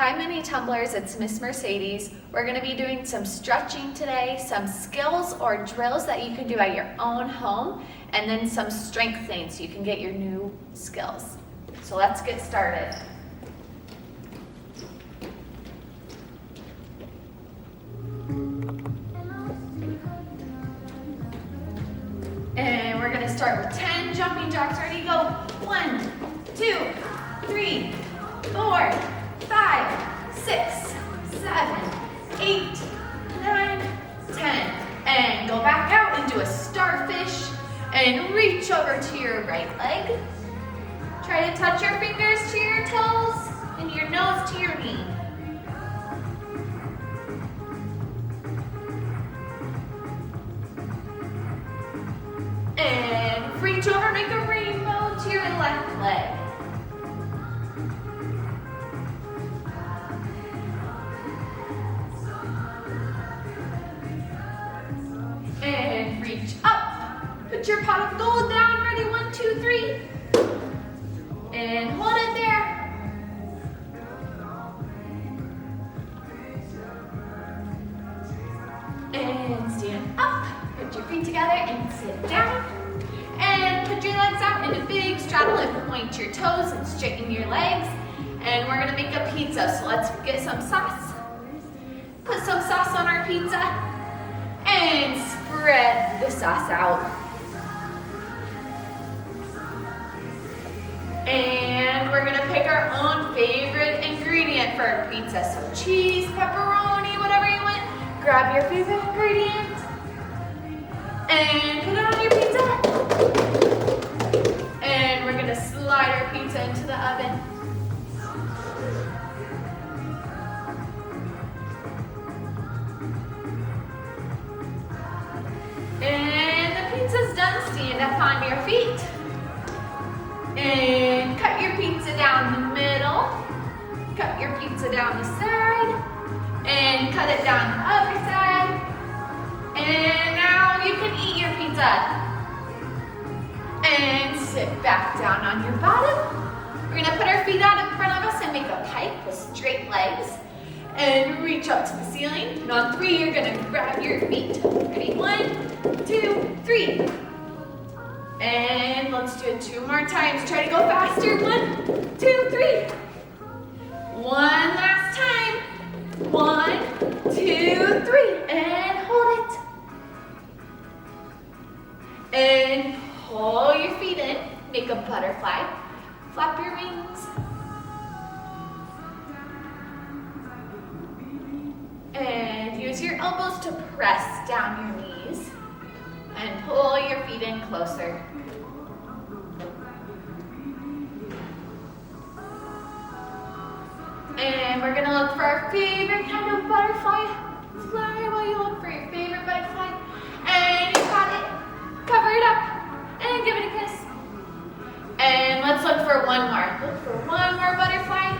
Hi Mini Tumblers, it's Miss Mercedes. We're going to be doing some stretching today, some skills or drills that you can do at your own home, and then some strengthening so you can get your new skills. So let's get started. And we're going to start with 10 jumping jacks. Ready, go. 1, 2, 3, 4, 5, 6, 7, 8, 9, 10. And go back out and do a starfish and reach over to your right leg. Try to touch your fingers to your toes and your nose to your knee. And reach over, make a rainbow to your left leg. And reach up. Put your pot of gold down. Ready? 1, 2, 3. And hold it there. And stand up. Put your feet together and sit down. And put your legs out in a big straddle and point your toes and straighten your legs. And we're gonna make a pizza. So let's get some sauce. Put some sauce on our pizza. And spread the sauce out. And we're gonna pick our own favorite ingredient for our pizza. So cheese, pepperoni, whatever you want. Grab your favorite ingredient and put it on your pizza. And we're gonna slide our pizza into the oven. And the pizza's done. Stand up on your feet. And cut your pizza down the middle. Cut your pizza down the side. And cut it down the other side. And now you can eat your pizza. And sit back down on your bottom. We're gonna put our feet out in front of us and make a pipe with straight legs. And reach up to the ceiling. And on 3, you're gonna grab your feet. Ready? 1, 2, 3. And let's do it 2 more times. Try to go faster. 1, 2, 3. One last time. 1, 2, 3. And hold it. And pull your feet in. Make a butterfly. Flap your wings. And use your elbows to press down your knees. And pull your feet in closer. And we're gonna look for our favorite kind of butterfly. Fly while you look for your favorite butterfly. And you got it. Cover it up. And give it a kiss. And let's look for one more. Look for one more butterfly.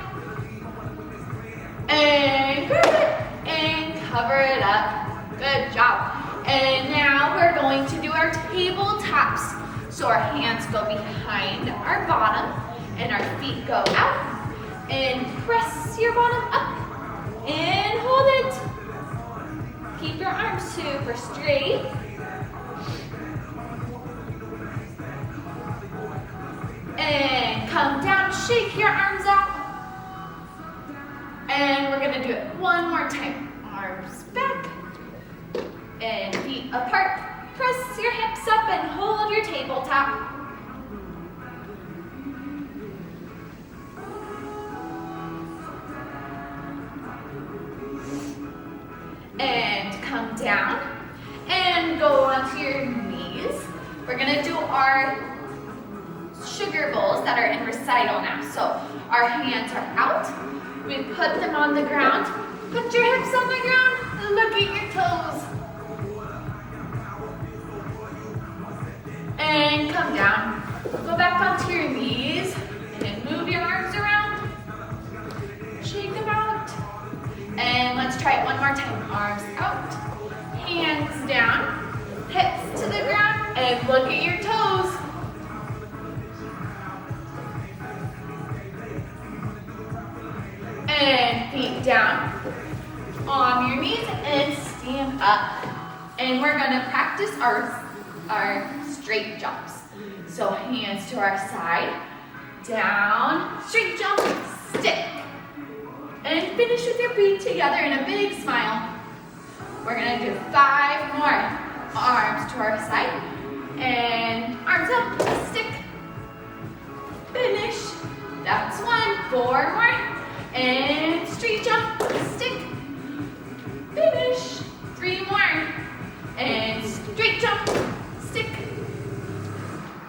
And grab it. And cover it up. Good job. And now we're going to do our tabletops. So our hands go behind our bottom and our feet go out. And press your bottom up. And hold it. Keep your arms super straight. And come down, shake your arms out. And we're gonna do it one more time. Arms back. And feet apart. Press your hips up and hold your tabletop. And come down and go onto your knees. We're gonna do our sugar bowls that are in recital now. So our hands are out. We put them on the ground. Put your hips on the ground. Look at your toes. And come down. Go back onto your knees and move your arms around. Shake them out. And let's try it one more time. Arms out, hands down, hips to the ground, and look at your toes. And down on your knees and stand up. And we're gonna practice our straight jumps. So hands to our side, down, straight jump, stick. And finish with your feet together in a big smile. We're gonna do 5 more. Arms to our side, and arms up, stick. Finish. That's 1. 4 more. And straight jump, stick. Finish. 3 more. And straight jump, stick.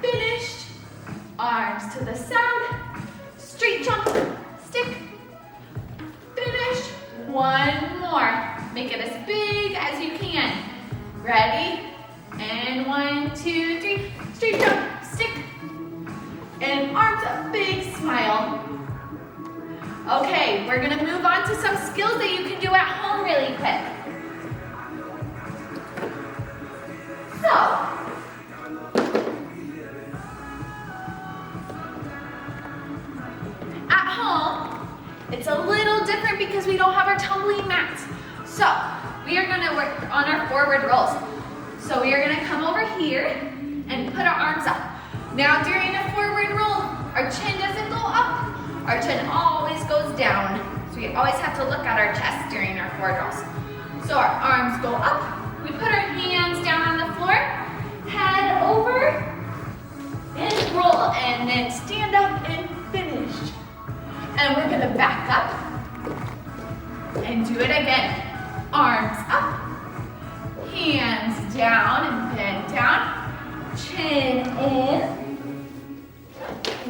Finished. Arms to the side. Straight jump, stick. Finished. 1 more. Make it as big as you can. Ready? And 1, 2, 3. Straight jump, stick. And arms up, big smile. Okay, we're gonna move on to some skills that you can do at home really quick. So, at home, it's a little different because we don't have our tumbling mats. So, we are gonna work on our forward rolls. So we are gonna come over here and put our arms up. Now during a forward roll, our chin doesn't go up. Our chin always goes down. So we always have to look at our chest during our forward rolls. So our arms go up. We put our hands down on the floor, head over, and roll, and then stand up and finish. And we're gonna back up and do it again. Arms up, hands down and bend down, chin in,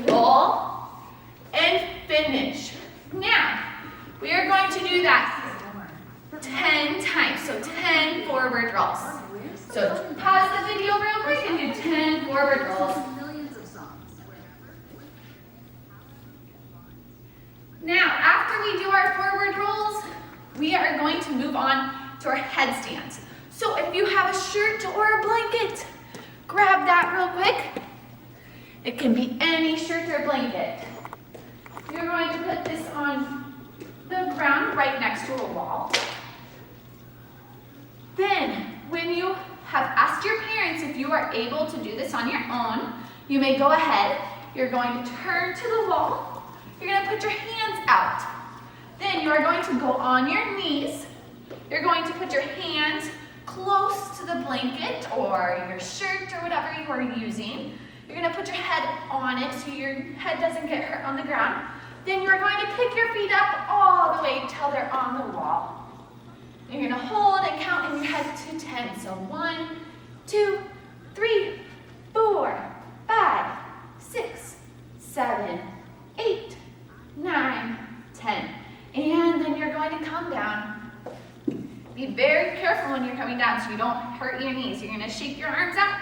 roll, and finish. Now, we are going to do that 10 times, so 10 forward rolls. So pause the video real quick and do 10 forward rolls. Now, after we do our forward rolls, we are going to move on to our headstands. So if you have a shirt or a blanket, grab that real quick. It can be any shirt or blanket. You're going to put this on the ground right next to a wall. Then, when you have asked your parents if you are able to do this on your own, you may go ahead. You're going to turn to the wall. You're going to put your hands out. Then you are going to go on your knees. You're going to put your hands close to the blanket or your shirt or whatever you are using. You're going to put your head on it so your head doesn't get hurt on the ground. Then you're going to pick your feet up all the way until they're on the wall. You're going to hold and count in your head to 10. So 1, 2, 3, 4, 5, 6, 7, 8, 9, 10. And then you're going to come down. Be very careful when you're coming down so you don't hurt your knees. You're going to shake your arms out.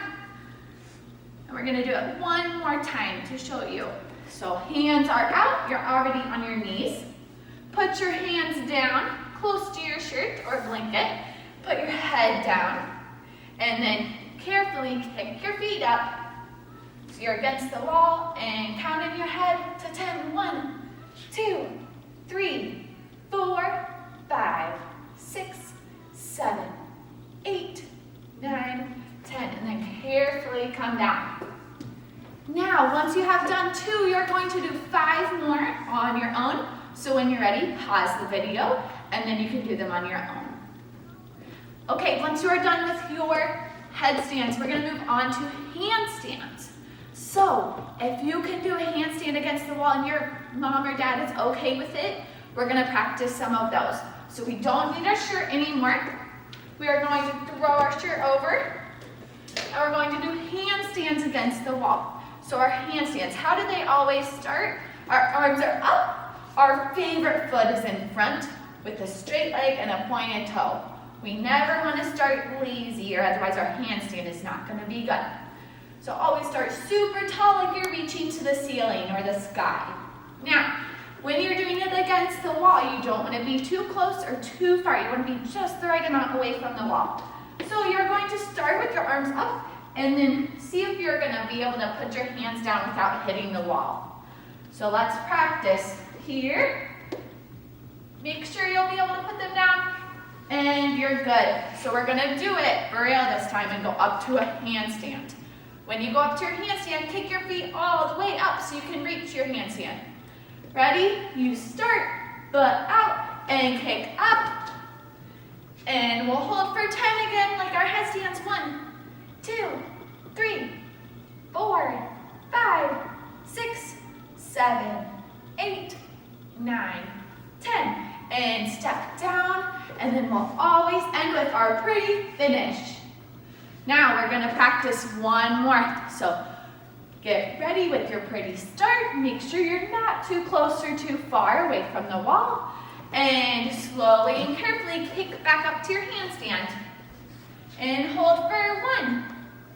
And we're going to do it one more time to show you. So hands are out. You're already on your knees. Put your hands down close to your shirt or blanket. Put your head down. And then carefully kick your feet up. So you're against the wall and count in your head to 10. 1, 2, 3, 4, 5, 6, 7, 8, 9, 10. And then carefully come down. Now, once you have done 2, you're going to do 5 more on your own. So when you're ready, pause the video, and then you can do them on your own. Okay, once you are done with your headstands, we're going to move on to handstands. So, if you can do a handstand against the wall and your mom or dad is okay with it, we're going to practice some of those. So we don't need our shirt anymore. We are going to throw our shirt over, and we're going to do handstands against the wall. So our handstands, how do they always start? Our arms are up, our favorite foot is in front with a straight leg and a pointed toe. We never want to start lazy or otherwise our handstand is not going to be good. So always start super tall like you're reaching to the ceiling or the sky. Now, when you're doing it against the wall, you don't want to be too close or too far. You want to be just the right amount away from the wall. So you're going to start with your arms up and then see if you're going to be able to put your hands down without hitting the wall. So let's practice here. Make sure you And you're good. So we're gonna do it for real this time and go up to a handstand. When you go up to your handstand, kick your feet all the way up so you can reach your handstand. Ready? You start, butt out, and kick up. And we'll hold for 10 again, like our headstands. 1, 2, 3, 4, 5, 6, 7, 8, 9, 10. And step down, and then we'll always end with our pretty finish. Now we're gonna practice one more. So get ready with your pretty start. Make sure you're not too close or too far away from the wall. And slowly and carefully kick back up to your handstand. And hold for 1,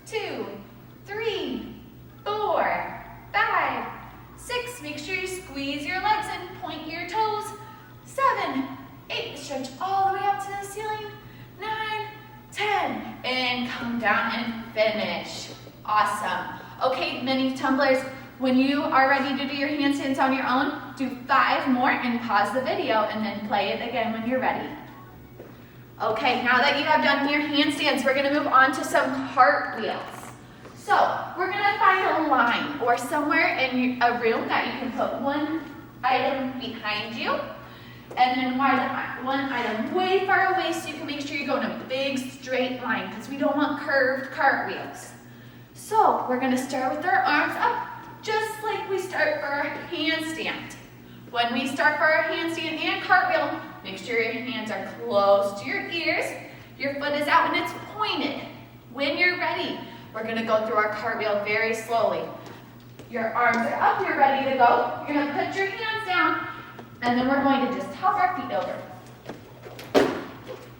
2, 3, 4, 5, 6. Make sure you squeeze your legs and point your toes. 7, 8. Stretch all the way up to the ceiling. 9, 10. And come down and finish. Awesome. Okay, mini tumblers, when you are ready to do your handstands on your own, do 5 more and pause the video and then play it again when you're ready. Okay, now that you have done your handstands, we're gonna move on to some cartwheels. So, we're gonna find a line or somewhere in a room that you can put one item behind you, and then one item way far away so you can make sure you go in a big straight line because we don't want curved cartwheels. So, we're gonna start with our arms up, just like we start for our handstand. When we start for our handstand and cartwheel, make sure your hands are close to your ears, your foot is out and it's pointed. When you're ready, we're gonna go through our cartwheel very slowly. Your arms are up, you're ready to go. You're gonna put your hands down, and then we're going to just hop our feet over.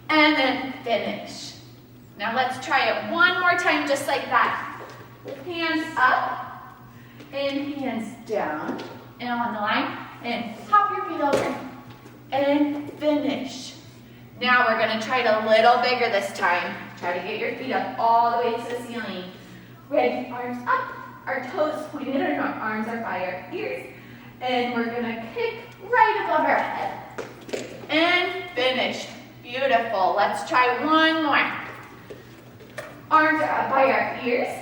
And then finish. Now let's try it one more time just like that. Hands up, and hands down, and on the line, and hop your feet over, and finish. Now we're gonna try it a little bigger this time. Try to get your feet up all the way to the ceiling. Ready, arms up, our toes pointed, and our arms are by our ears. And we're gonna kick right above our head. And finish. Beautiful. Let's try one more. Arms are up by our ears.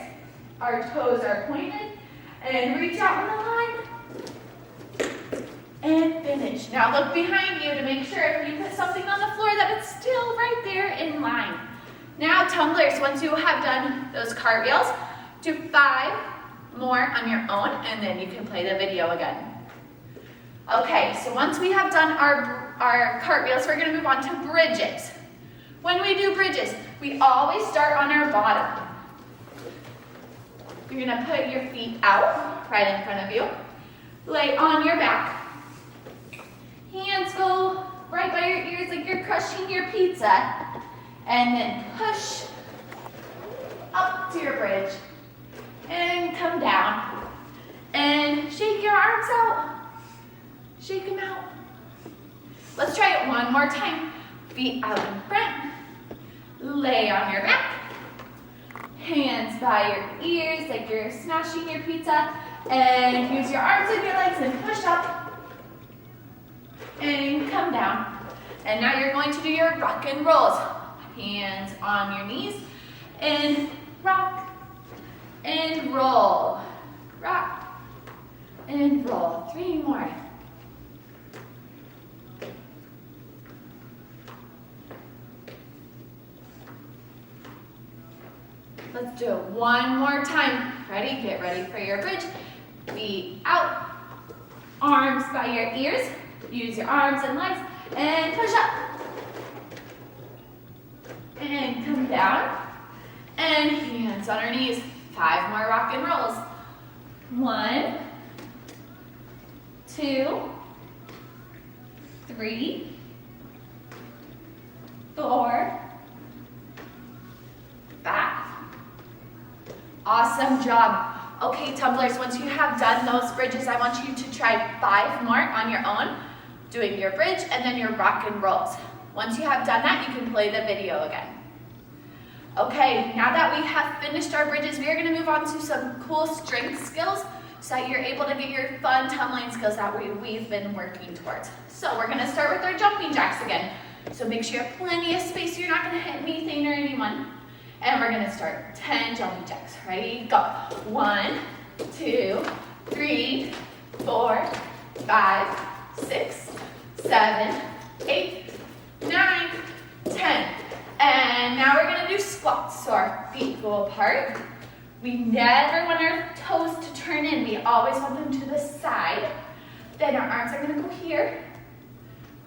Our toes are pointed. And reach out on the line. And finish. Now look behind you to make sure if you put something on the floor that it's still right there in line. Now tumblers, once you have done those cartwheels, do 5 more on your own and then you can play the video again. Okay, so once we have done our cartwheels, we're gonna move on to bridges. When we do bridges, we always start on our bottom. You're gonna put your feet out, right in front of you. Lay on your back. Hands go right by your ears like you're crushing your pizza. And then push up to your bridge. And come down. And shake your arms out. Shake them out. Let's try it one more time. Feet out in front. Lay on your back. Hands by your ears like you're smashing your pizza. And use your arms and your legs and push up. And come down. And now you're going to do your rock and rolls. Hands on your knees. And rock. And roll. Rock. And roll. 3 more. Let's do it one more time. Ready? Get ready for your bridge. Feet out. Arms by your ears. Use your arms and legs. And push up. And come down. And hands on our knees. 5 more rock and rolls. 1, 2, 3, 4, 5. Awesome job. Okay, tumblers, once you have done those bridges, I want you to try 5 more on your own, doing your bridge and then your rock and rolls. Once you have done that, you can play the video again. Okay, now that we have finished our bridges, we are going to move on to some cool strength skills so that you're able to get your fun tumbling skills that we've been working towards. So we're going to start with our jumping jacks again. So make sure you have plenty of space so you're not gonna hit anything or anyone. And we're gonna start 10 jumping jacks. Ready, go. 1, 2, 3, 4, 5, 6, 7, 8, 9, 10. And now we're gonna do squats. So our feet go apart. We never want our toes to turn in. We always want them to the side. Then our arms are gonna go here.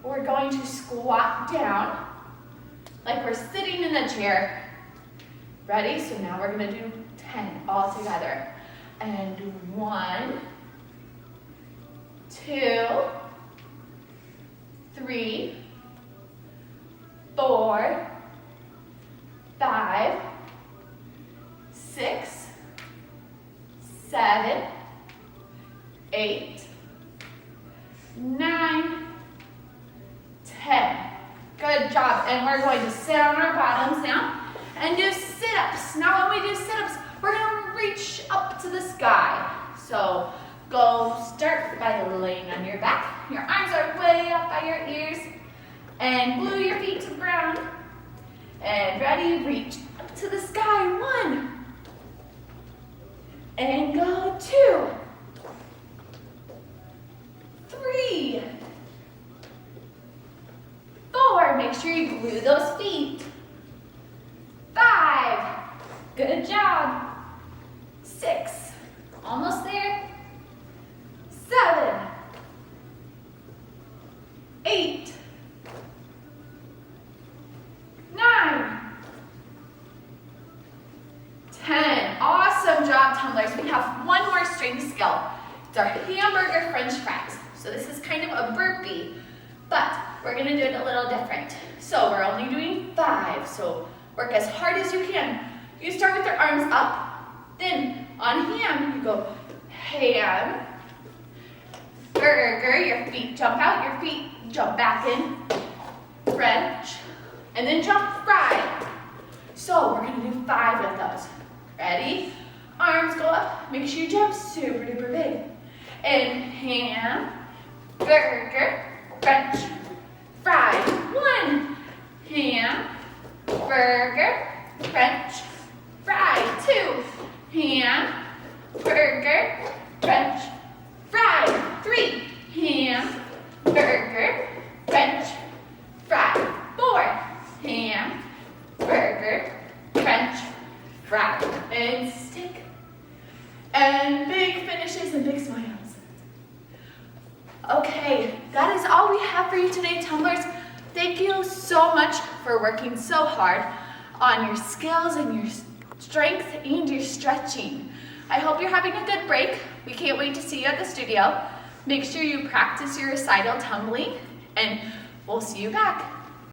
We're going to squat down like we're sitting in a chair. Ready? So now we're gonna do 10 all together. And 1, 2, 3, 4, 5, 6, 7, 8, 9, 10. Good job. And we're going to sit on our bottoms now and do sit-ups. Now when we do sit-ups, we're going to reach up to the sky. So go start by laying on your back. Your arms are way up by your ears. And glue your feet to the ground. And ready, reach up to the sky. 1. And go 2. 3. 4. Make sure you glue those feet. 5. Good job. 6. Almost there. 7. 8. 9. 10. Awesome job, tumblers. We have one more strength skill. It's our hamburger French fries. So this is kind of a burpee, but we're gonna do it a little different. So we're only doing 5, so work as hard as you can. You start with your arms up, then on ham, you go ham, burger, your feet jump out, your feet jump back in, French, and then jump fry. So we're gonna do 5 of those. Ready? Arms go up, make sure you jump super duper big. And ham, burger, French, fry. 1, ham, burger, French, fry. 2, ham, burger, French, fry. 3, ham, burger, French, fry. 4, ham, burger, French, fry. And stick. And big finishes and big smiles. Okay, that is all we have for you today, tumblers. Thank you so much for working so hard on your skills and your strength and your stretching. I hope you're having a good break. We can't wait to see you at the studio. Make sure you practice your recital tumbling, and we'll see you back.